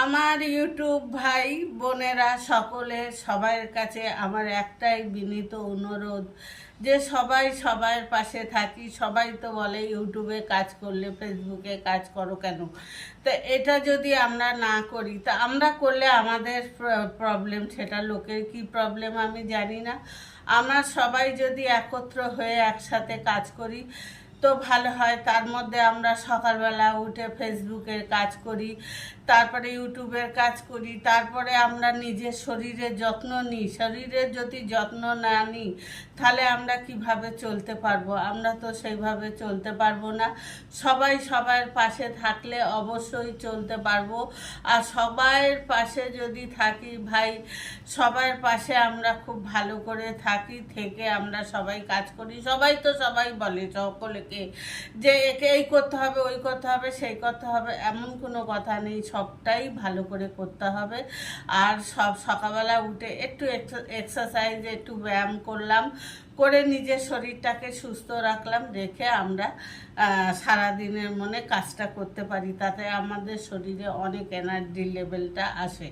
আমার ইউটিউব ভাই বোনেরা সকলের সবার কাছে আমার একটাই বিনীত অনুরোধ যে সবাই সবার পাশে থাকি। সবাই তো বলে ইউটিউবে কাজ করলে ফেসবুকে কাজ করো কেন, তো এটা যদি আমরা না করি তা আমরা করলে আমাদের প্রবলেম, সেটা লোকের কি প্রবলেম আমি জানি না। আমরা সবাই যদি একত্র হয়ে একসাথে কাজ করি তো ভালো হয়। তার মধ্যে আমরা সকালবেলা উঠে ফেসবুকের কাজ করি, তারপরে ইউটিউবের কাজ করি, তারপরে আমরা নিজের শরীরের যত্ন নিই। শরীরের যদি যত্ন না নিই তাহলে আমরা কিভাবে চলতে পারবো? আমরা তো সেইভাবে চলতে পারবো না। সবাই সবার পাশে থাকলে অবশ্যই চলতে পারবো। আর সবার পাশে যদি থাকি ভাই, সবার পাশে আমরা খুব ভালো করে থাকি, থেকে আমরা সবাই কাজ করি। সবাই তো সবাই বলে সকলকে যে একে এই করতে হবে, ওই করতে হবে, সেই করতে হবে, এমন কোনো কথা নেই। সবটাই ভালো করে করতে হবে। আর সকালবেলা উঠে একটু এক্সারসাইজ, একটু ব্যায়াম করলাম, করে নিজের শরীরটাকে সুস্থ রাখলাম, রেখে আমরা সারাদিনের মনে কাজটা করতে পারি। তাতে আমাদের শরীরে অনেক এনার্জি লেভেলটা আসে।